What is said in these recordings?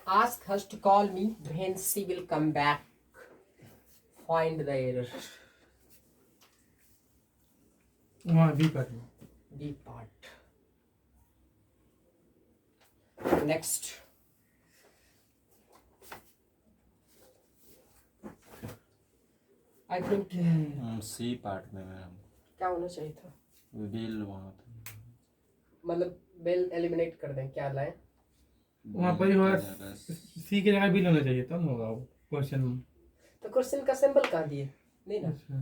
Ask her to call me when she will come back. Find the error. वहाँ B part में B part. Next. I think C part में ma'am क्या होना चाहिए था, bill वहाँ था। मतलब बेल एलिमिनेट कर दें, क्या लाएं? वहाँ पर ही होगा सी की जगह बी लेना चाहिए तब ना होगा वो क्वेश्चन में। तो क्वेश्चन का सिंबल कहाँ दिए, नहीं ना, अच्छा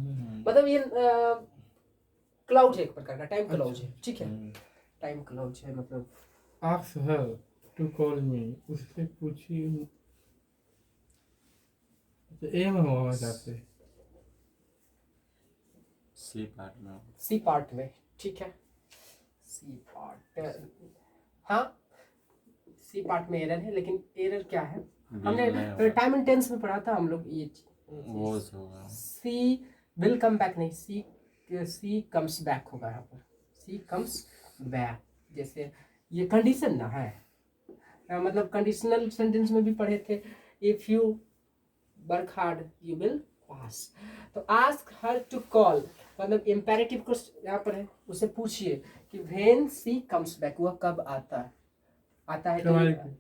मतलब ये क्लाउड है, एक प्रकार का टाइम क्लाउड है, ठीक है, टाइम क्लाउड है, मतलब ask her to call me, उससे पूछी ए में होगा हिसाब से। सी पार्ट में सी पार्ट में, ठीक है, सी पार्ट, हाँ सी पार्ट में एरर है, लेकिन एरर क्या है, हमने टाइम एंड टेंस में पढ़ा था हम लोग ये वो होगा सी विल कम बैक नहीं, सी कम्स बैक होगा यहाँ पर, सी कम्स बैक, जैसे ये कंडीशन ना है, मतलब कंडीशनल सेंटेंस में भी पढ़े थे, if you work hard you will pass. तो आस्क हर टू कॉल मतलब इम्पेरेटिव को यहाँ पर है, उसे पूछिए कि व्हेन सी कम्स बैक, वह कब आता है, आता है तो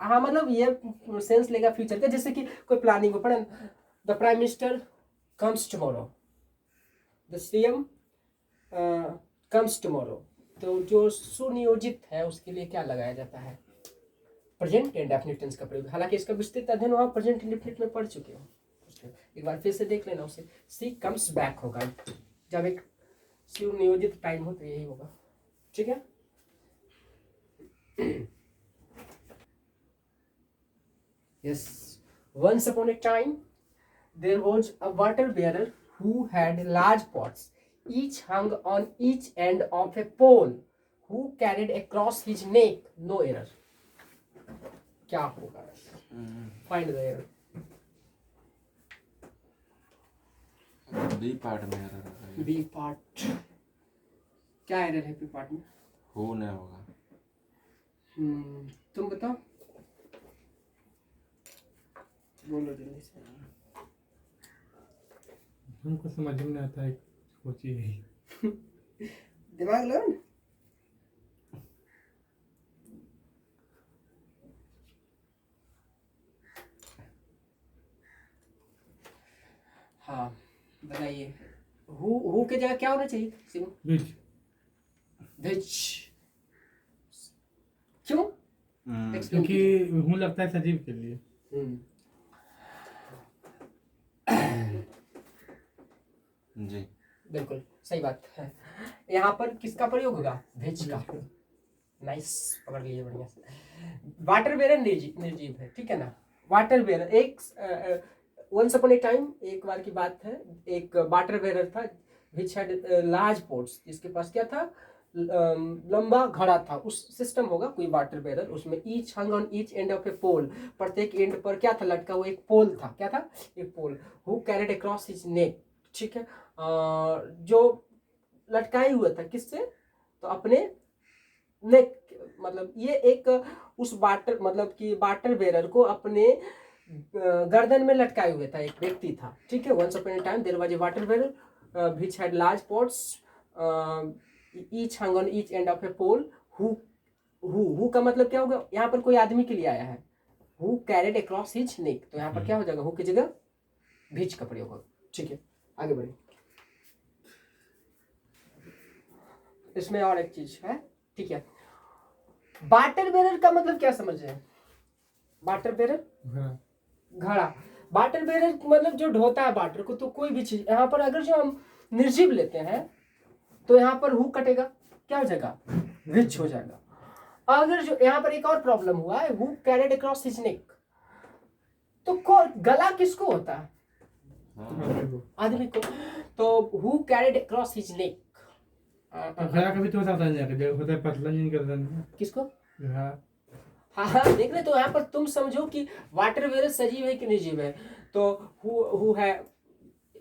हाँ, मतलब ये सेंस लेगा फ्यूचर का, जैसे कि कोई प्लानिंग हो पढ़े, the prime minister comes tomorrow, the CM comes tomorrow, तो जो सुनियोजित है उसके लिए क्या लगाया जाता है, प्रेजेंट इंडेफिनिट टेंस का प्रयोग, हालांकि इसका विस्तृत अध्ययन वहाँ प्रेजेंट इंडेफिनिट में पढ़ चुके हो, एक बार फिर से देख लेना उसे, सी कम्स बैक होगा, जब एक सुनियोजित टाइम हो तो यही होगा, ठीक है। Yes, once upon a time there was a water bearer who had large pots, each hung on each end of a pole, who carried across his neck no error. क्या होगा, find the error. B part में error होगा। B part, क्या error है B part में, हो नहीं होगा। तुम बताओ, बोलो जल्दी से, हमको समझ में नहीं आता है सोचिए दिमाग लो ना। हाँ बताइए, हु के जगह क्या होना चाहिए सिमू, बीच विच, क्यों, क्योंकि हूँ लगता है सजीव के लिए। जी बिल्कुल सही बात है, यहाँ पर किसका प्रयोग होगा, विच का, नाइस पकड़ लिए बढ़िया से, वाटर बेरर निर्जीव है, ठीक है ना, वाटर बेरर एक वंस अपॉन ए टाइम, एक बार की बात है, एक वाटर बेरर था विच हैड लार्ज पोर्ट्स, जिसके पास क्या था, लंबा घड़ा था, उस सिस्टम होगा कोई वाटर बेरर, उसमें each hung on each end of a pole, प्रत्येक एंड पर क्या था लटका हुआ, एक पोल था, क्या था, एक pole, who carried across his neck, ठीक है, जो लटकाए हुआ था किससे, तो अपने नेक, मतलब ये एक उस वाटर मतलब कि वाटर बेरर को अपने गर्दन में लटकाए हुए था एक व्यक्ति था, ठीक है, once upon a time there was a water bearer which had large pots, each hung on each end of a pole, who का मतलब क्या होगा, यहाँ पर कोई आदमी के लिए आया है, हु कैरिड अक्रॉस हिज नेक, तो यहाँ पर क्या हो जाएगा, हु की जगह भिच का प्रयोग होगा, ठीक है, आगे बढ़े। इसमें और एक चीज है, ठीक है, वाटर बेरर का मतलब क्या समझ रहे हैं, वाटर बेरर घड़ा, वाटर बेरर मतलब जो ढोता है वाटर को, तो कोई भी चीज यहाँ पर अगर जो हम निर्जीव लेते हैं तो यहाँ पर हु कटेगा, क्या हो जाएगा, विच हो जाएगा, अगर जो यहाँ पर एक और प्रॉब्लम हुआ है, हु कैरिड अक्रॉस हिज नेक, तो गला किसको होता है, आदमी को, तो हु कैरिड अक्रॉस हिज नेक, घड़ा कभी तो होता है, होता है पतला नहीं गर्दन में, किसको, हाँ हाँ देख रहे, तो यहाँ पर तुम समझो कि वाटर बेरर सजीव है कि निर्जीव है, तो हु है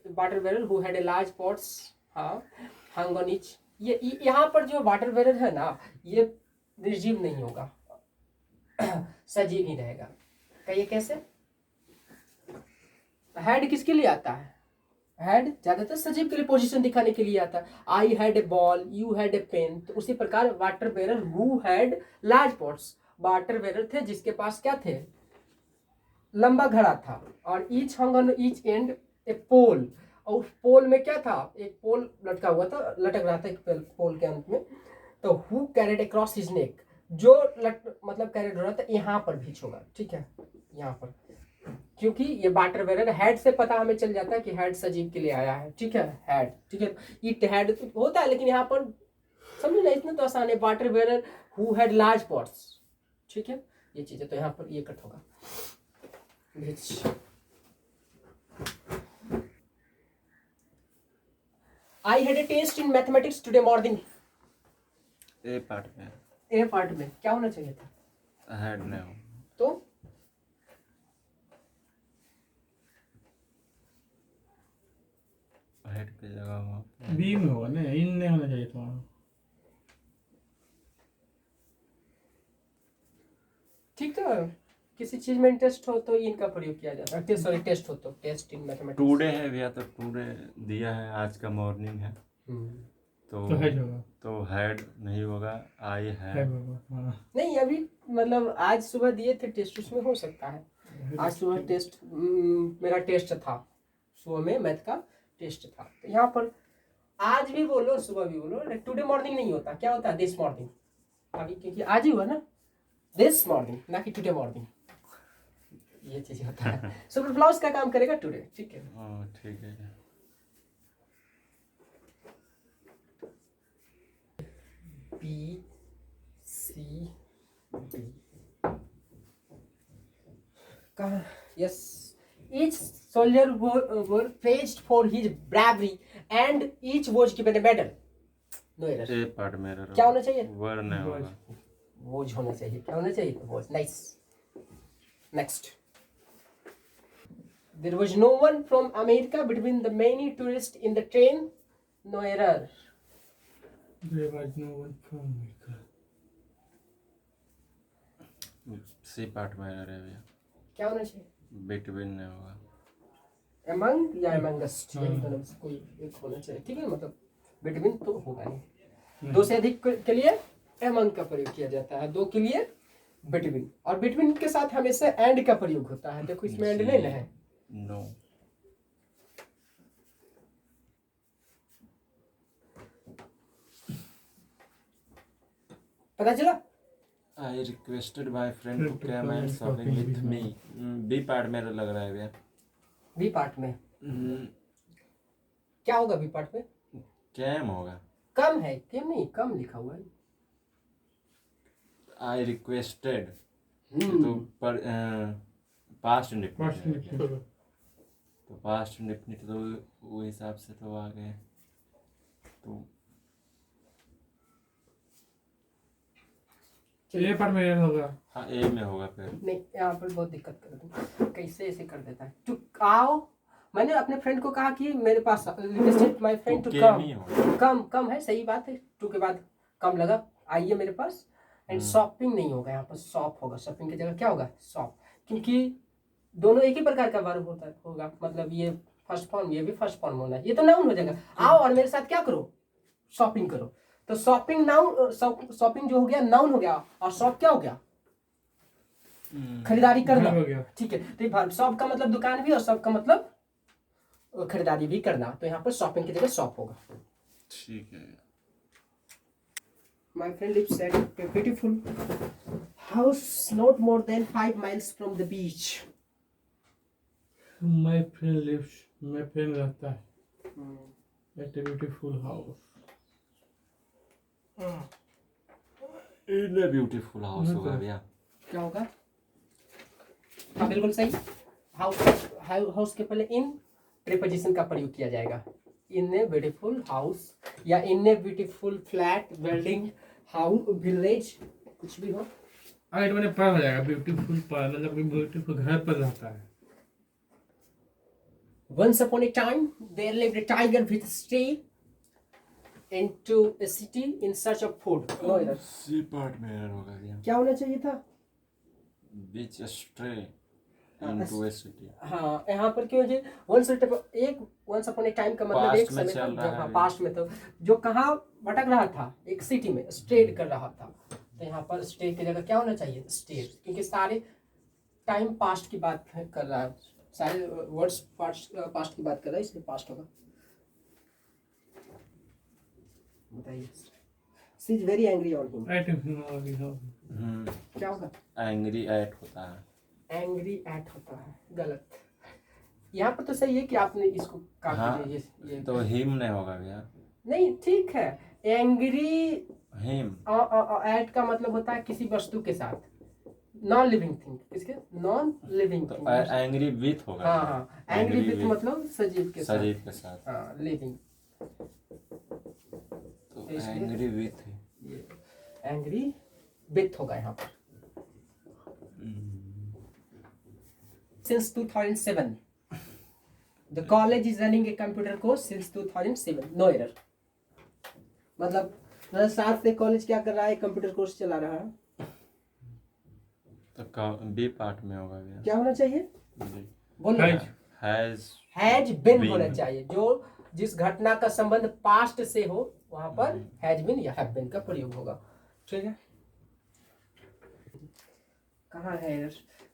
water bearer who had a large pots, हाँ हंग ऑन ईच, ये यहाँ पर जो वाटर बेरर है ना, ये निर्जीव नहीं होगा, सजीव ही रहेगा, कहिए कैसे? हेड किसके लिए आता है? हेड ज्यादातर सजीव के लिए पोजीशन दिखाने के लिए आता है। I had a ball, you had a pen. तो उसी प्रकार water bearer who had large pots, water bearer थे जिसके पास क्या थे? लंबा घड़ा था। और each hung on each end a pole, और उस पोल में क्या था? एक पोल लटका हुआ था, लटक रहा था एक पोल के अंत में। तो हु कैरिड अक्रॉस हिज नेक, जो मतलब कैरिड हो रहा था यहाँ पर बीच होगा, ठीक है, यहाँ पर, क्योंकि ये वाटर बेरर हेड से पता हमें चल जाता है कि हेड सजीव के लिए आया है, ठीक है, हेड, ठीक है। इट हेड होता है, लेकिन यहाँ पर समझो ना, इतना तो आसान है। Water bearer who had large pots, ठीक है, ये चीज है। तो यहाँ पर ये कट होगा। I had a test in mathematics today morning. A part में ए पार्ट में क्या होना चाहिए था? हेड नहीं हो, तो हेड की जगह वहाँ पे बी में होगा ना, इन नहीं होना चाहिए तुम्हारा। ठीक, तो किसी चीज में इंटरेस्ट हो तो इनका प्रयोग किया जाता है। सॉरी, टेस्ट हो तो टेस्ट इन मैथमेटिक्स। टुडे है भैया, तो टुडे दिया है, आज का मॉर्निंग है, तो हेड होगा, तो हेड नहीं होगा, आई है। हेड होगा, हाँ। नहीं, अभी मतलब आज सुबह दिए थे टेस्ट, उसमें हो सकता है। आज सुबह टेस्ट, मेरा टेस्ट था सुबह में, मैथ का टेस्ट था। तो यहाँ पर आज भी बोलो, सुबह भी बोलो, टुडे मॉर्निंग नहीं होता, क्या होता है? This morning. अभी क्योंकि आज ही हुआ ना, दिस मॉर्निंग, ना कि टुडे मॉर्निंग, ये चीज होता है। सुपर फ्लॉस का काम करेगा टुडे, ठीक है। हाँ ठीक है। बी सी डी कहाँ? Yes, each soldier were praised for his bravery and each was given a medal. No error. A part में error क्या होना चाहिए? वर नहीं होगा, वोज होना चाहिए। क्या होना चाहिए? Was. Nice. Next, there was no one from America between the many tourists in the train. No error. There was no one from America. C part में error है भैया, क्या होना चाहिए? बिटवीन नहीं होगा। among या amongst, यही दोनों में से कोई एक होना चाहिए, ठीक है। मतलब between तो होगा नहीं। दो से अधिक के लिए among का प्रयोग किया जाता है, दो के लिए between, और between के साथ हमेशा and का प्रयोग होता है। देखो इसमें and नहीं ना है। नो, पता चला? I requested my friend to come and shopping with me. B part में error लग रहा है भैया। बी पार्ट में क्या होगा? बी पार्ट में कैम होगा, कम है, कम नहीं, कम लिखा हुआ है। आई रिक्वेस्टेड तो पर पास्ट Past इंडेफिनिट, indefinite. तो पास्ट इंडेफिनिट तो वो हिसाब से तो आ गए। तो ए पार्ट में error होगा। हाँ ए में होगा फिर। नहीं, यहाँ पर बहुत दिक्कत कर दूँ, कैसे ऐसे कर देता है। टू आओ, मैंने अपने फ्रेंड को कहा कि मेरे पास रिक्वेस्टेड माय फ्रेंड टू केम ही होगा। कम, कम है, सही बात है। टू के बाद कम लगा, आइए मेरे पास। एंड शॉपिंग नहीं होगा, यहाँ पर शॉप होगा। शॉपिंग की जगह क्या होगा? शॉप, क्योंकि दोनों एक ही प्रकार का वर्ब होगा। मतलब ये फर्स्ट फॉर्म, ये भी फर्स्ट फॉर्म होना है, ये तो नाउन हो जाएगा। आओ और मेरे साथ क्या करो? शॉपिंग करो। तो शॉपिंग नाउन, शॉपिंग जो हो गया नाउन हो गया, और शॉप क्या हो गया? खरीदारी करना, हो गया। ठीक है। तो शॉप का मतलब दुकान भी, और शॉप का मतलब खरीदारी भी करना। तो यहाँ पर शॉपिंग की जगह शॉप होगा। ठीक है। My friend lives at a beautiful house not more than 5 miles from the beach. My friend lives, my friend रहता है at a beautiful house. In a beautiful house होगा भैया। क्या होगा? हाँ बिल्कुल सही। हाउस के पहले इन प्रीपोजिशन का प्रयोग किया जाएगा। इन ए ब्यूटीफुल हाउस, या in a beautiful flat, building, house, village, कुछ भी हो। अगर मैंने पर हो जाएगा ब्यूटीफुल पर, मतलब ब्यूटीफुल घर पर रहता है। Once upon a time, there lived a tiger with a stray into a city in search of food. No error. C part में error होगा भैया। क्या होना चाहिए था? Beach stray into a city. हाँ, यहाँ पर क्यों है once upon a time का मतलब Past एक में समय चल था, रहा जब है हाँ ये। पास्ट में तो जो कहाँ भटक रहा था, एक सिटी में स्टेड कर रहा था, तो यहाँ पर स्टेड की जगह क्या होना चाहिए, स्टेड, क्योंकि सारे टाइम पास्ट की बात कर रहा है, सारे वर्ड्स पास्ट की बात कर रहा है, इसलिए पास्ट होगा। बताइए। She is very angry on him, I don't know. We have. क्या होगा, एंग्री एट होता है। एंग्री एट होता है, गलत। यहाँ पर तो सही है कि आपने इसको काट हाँ, दीजिए, ये तो हिम नहीं होगा भैया। नहीं, ठीक है। एंग्री हिम एट का मतलब होता है किसी वस्तु के साथ, नॉन लिविंग थिंग, किसके, नॉन लिविंग तो थिंग। एंग्री विथ होगा। हाँ हाँ, एंग्री विथ मतलब सजीव के साथ, सजीव के साथ। हाँ, लिविंग, तो एंग्री विथ है। ये एंग्री विथ होगा यहाँ पर। Since 2007 the college is running a computer course since 2007, no error। मतलब 2007 से कॉलेज क्या कर रहा है, कंप्यूटर कोर्स चला रहा है। तो बी पार्ट में होगा भैया। क्या होना चाहिए, बोलो। Has हैज बिन होना चाहिए, जो जिस घटना का संबंध पास्ट से हो वहां पर हैज बिन या हैव बिन का प्रयोग होगा, ठीक है। कहाँ है,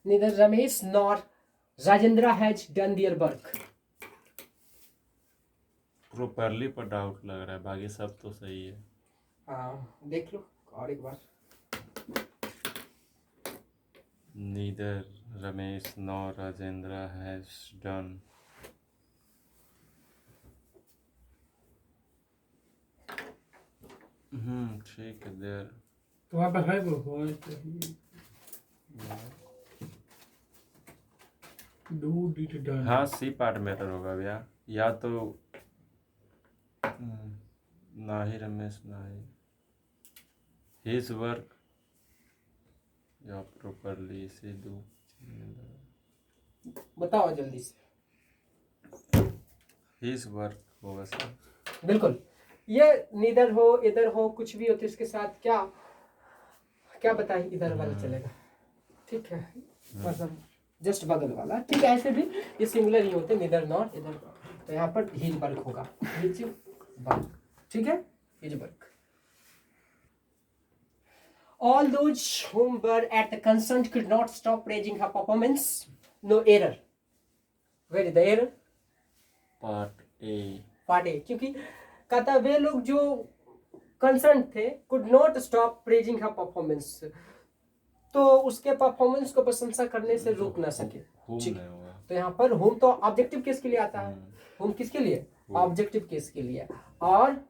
neither Ramesh nor Rajendra has done their work. Properly पर डाउट लग रहा है, बाकी सब तो सही है। हाँ, देख लो और एक बार। Neither Ramesh nor Rajendra has done। ठीक है देर। तो वहाँ पर है वो do did done। हाँ, सी पार्ट मैटर होगा भैया, या तो ना ही रमेश ना ही हिज वर्क, या प्रॉपरली से दो। बताओ जल्दी से। हिज वर्क होगा सर। बिल्कुल, ये नीदर हो इधर हो कुछ भी हो तो इसके साथ क्या क्या बताइए, इधर वाला चलेगा, ठीक है, मतलब जस्ट बगल वाला, ठीक है। ऐसे भी ये सिंगुलर ही होते, नीदर नॉट इधर, तो यहाँ पर हिज वर्क होगा, हिज वर्क, ठीक है, his work. All those whom were at the concert could not stop praising her performance. No error. Where is the error? Part A. Part A, क्योंकि कहता वे लोग जो कंसर्न थे could not stop praising her performance, तो उसके performance को प्रशंसा करने से रोक ना सके, ठीक है। तो यहाँ पर whom तो ऑब्जेक्टिव केस के लिए आता है, whom किसके लिए, ऑब्जेक्टिव केस के लिए, और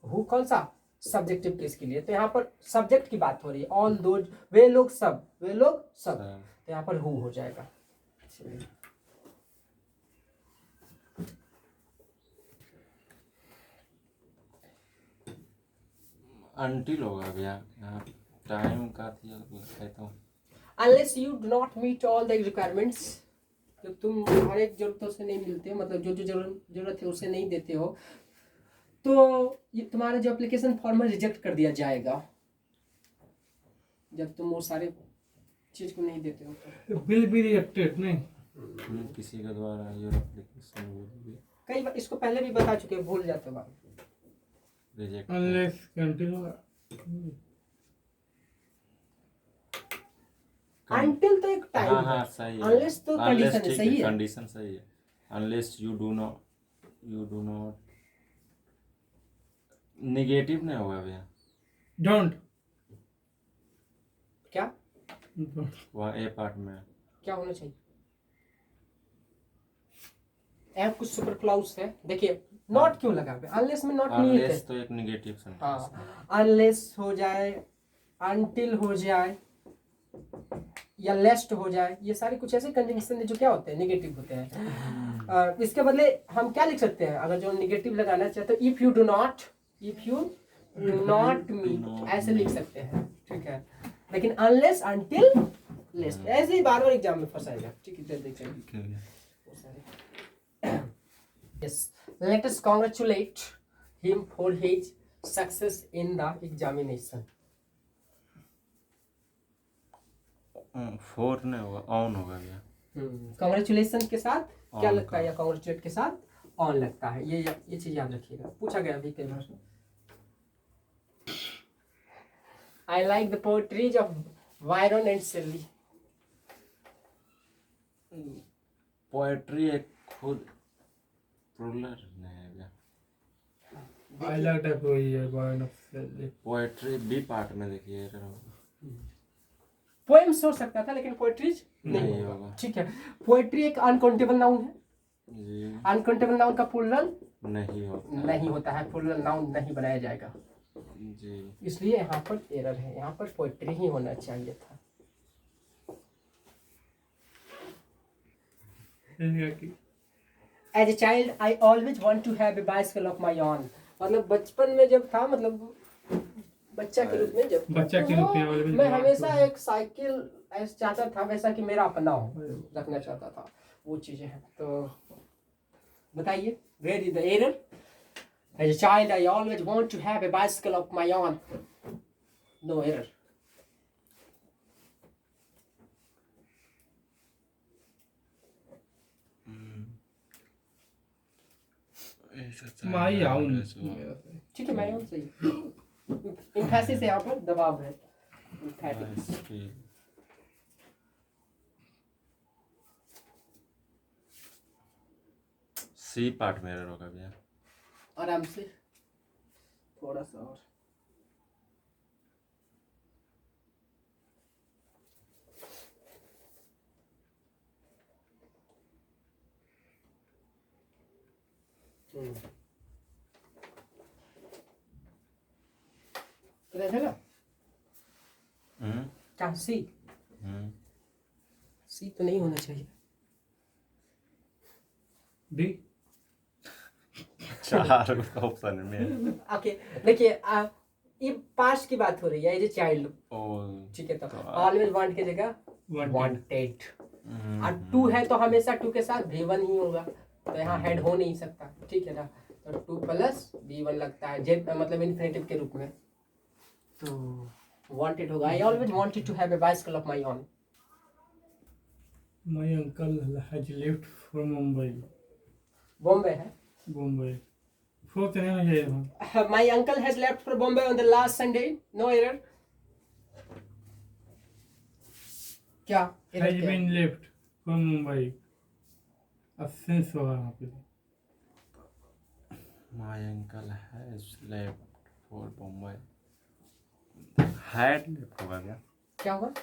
who कौन सा, सब्जेक्टिव केस के लिए। तो यहाँ पर सब्जेक्ट की बात हो रही है, ऑल दोज, वे लोग सब, वे लोग सब, तो यहाँ पर हु हो जाएगा। अंटिल होगा भैया, यहाँ टाइम का कहता हूँ। Unless you do not meet all the requirements, जब तुम हर एक जरूरतों से नहीं मिलते हो, मतलब जो जो जरूरत है उसे नहीं देते हो, तो ये तुम्हारा जो एप्लीकेशन फॉर्म है रिजेक्ट कर दिया जाएगा, जब तुम वो सारे चीज को नहीं देते हो तो। will be rejected नहीं। किसी के द्वारा योर एप्लीकेशन कई बार इसको पहले भी बता चुके हैं, भूल जाते हो बात। रिजेक्ट। unless continue। Until तो एक टाइम हाँ हाँ सही है। Unless तो Unless कंडीशन ठीक सही है, कंडीशन सही है। Unless you do not negative नहीं होगा भैया। don't क्या वहाँ ए पार्ट में क्या होना चाहिए, ऐप कुछ सुपर क्लाउज है, देखिए नॉट क्यों लगा, अनलेस में नॉट नहीं है, अनलेस तो एक नेगेटिव सेंटेंस है। हाँ, अनलेस हो जाए, अनटिल हो जाए, या लेस्ट हो जाए, ये सारे कुछ ऐसे कंजंक्शन है जो क्या होते हैं, नेगेटिव होते हैं। इसके बदले हम क्या लिख सकते हैं, अगर जो नेगेटिव लगाना चाहते हो, if you do not meet, ऐसे लिख सकते हैं, ठीक है। लेकिन अनलेस, अनटिल, लेस्ट, ऐसे ही बार बार एग्जाम में फंसाएगा, ठीक है, देख सकते। Yes, let us congratulate him for his success in the examination. 4 नहीं होगा, ऑन होगा भैया। कॉन्ग्रेचुलेसन के साथ क्या On लगता है, का। या कॉन्ग्रेचुलेट के साथ ऑन लगता है। ये चीज याद रखिएगा, पूछा गया अभी कई बार। I like the poetries of Byron and Shelley. Poetry एक खुद रूलर नहीं है क्या? आई लाइक दैट कोई है boy of poetry B part में देखिए error होगा। पोएम्स हो सकता था लेकिन पोएट्रीज नहीं नहीं होगा। होगा। ठीक है, पोएट्री एक अनकाउंटेबल नाउन है। जी अनकाउंटेबल नाउन का प्लूरल नहीं होता। नहीं होता है, प्लूरल नाउन नहीं बनाया जाएगा, जी इसलिए यहाँ पर एरर है। यहाँ पर पोएट्री ही होना चाहिए था। As a child I always want to have a bicycle of my own. मतलब बचपन में जब था, मतलब बच्चा के रूप में जब बच्चा के रूप में always मैं want हमेशा to- एक साइकिल ऐसा चाहता था, वैसा कि मेरा अपना हो, रखना चाहता था। वो चीजें हैं। तो बताइए, where is the error? As a child I always want to have a bicycle of my own. No error. My own ठीक है, मैं सही। इम्फेसिस यहाँ पर दबाव है। Emphatic। सी पार्ट में error होगा भैया। आराम से, थोड़ा सा और। पता चला क्या? सी सी तो नहीं होना चाहिए। डी 4 ऑप्शन में। ओके, देखिए ये पास्ट की बात हो रही है, एज ए चाइल्ड। ठीक है, तो ऑलवेज वांट की जगह वांटेड। और टू है तो हमेशा टू के साथ V1 ही होगा, तो यहाँ हेड हो नहीं सकता। ठीक है ना, तो 2 प्लस V1 लगता है, जेड मतलब इन्फिनेटिव के रूप में। तो वांटेड होगा। I always wanted to have a bicycle of my own. My uncle has left for Mumbai. Bombay है। मुंबई फोर्थ नहीं होना चाहिए था। My uncle has left for Bombay on the last Sunday. No error. क्या? Error हैज क्या है? Been left for Mumbai. Absence होगा वहाँ पे। My uncle has left for Bombay. Had left होगा क्या? क्या हुआ?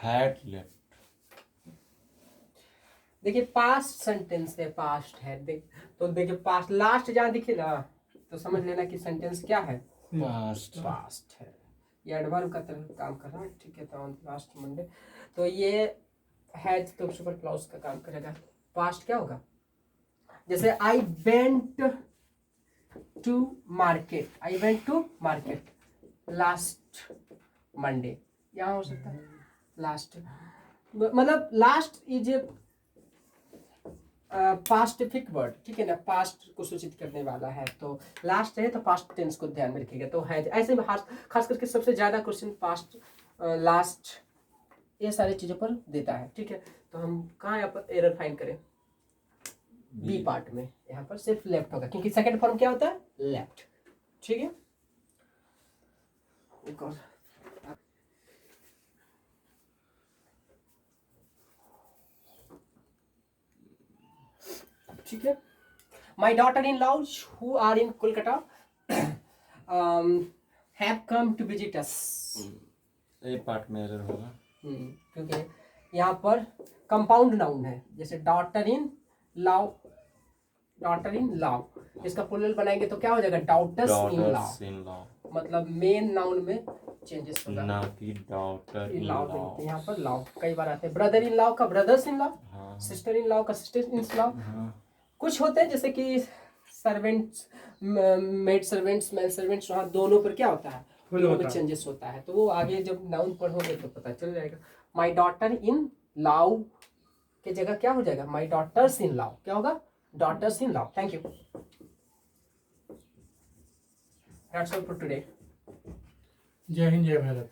Had left. देखिए पास्ट सेंटेंस है, पास्ट है। तो देखिए पास्ट लास्ट जहाँ दिखे ना, तो समझ लेना कि सेंटेंस क्या है, Past. पास्ट है। ये एडवर्ब का तरह काम कर रहा है। ठीक है, तो लास्ट मंडे, तो ये हैज तो सुपर क्लॉज का काम करेगा। पास्ट क्या होगा? जैसे I went to market, I went to market last Monday, यहाँ हो सकता है लास्ट। मतलब लास्ट इज ए पास्टिफिक वर्ड। ठीक है ना, पास्ट को सूचित करने वाला है। तो लास्ट है तो पास्ट टेंस को ध्यान में रखिएगा। तो है ऐसे में खास करके सबसे ज्यादा क्वेश्चन पास्ट, लास्ट, ये सारी चीजों पर देता है। ठीक है, तो हम कहाँ यहाँ पर एरर फाइंड करें? बी पार्ट में। यहाँ पर सिर्फ लेफ्ट होगा, क्योंकि सेकंड फॉर्म क्या होता है? लेफ्ट। ठीक है, एक और। ठीक है, my daughter in law who are in Kolkata have come to visit us. A part में error होगा। क्योंकि यहाँ पर कंपाउंड नाउन है। जैसे daughter in law, daughter in law, इसका प्लूरल बनाएंगे तो क्या हो जाएगा? Daughters in law. Daughters in law. मतलब मेन नाउन में चेंजेस होगा। ना कि daughter in in law law. यहाँ पर लॉ कई बार आते हैं। ब्रदर इन लॉ का ब्रदर्स इन लॉ, हाँ सिस्टर इन लॉ का सिस्टर इन लॉ। हाँ कुछ होते हैं जैसे कि servants, maid servants, man servants, वहाँ दोनों पर क्या होता है? खुद दोनों होता में है। चेंजेस होता है। तो वो आगे जब नाउन पढ़ोगे तो पता चल जाएगा। माई डॉटर इन लॉ के जगह क्या हो जाएगा? My daughters in law. क्या होगा? Daughters in law. Thank you. That's all for today. जय हिंद जय भारत।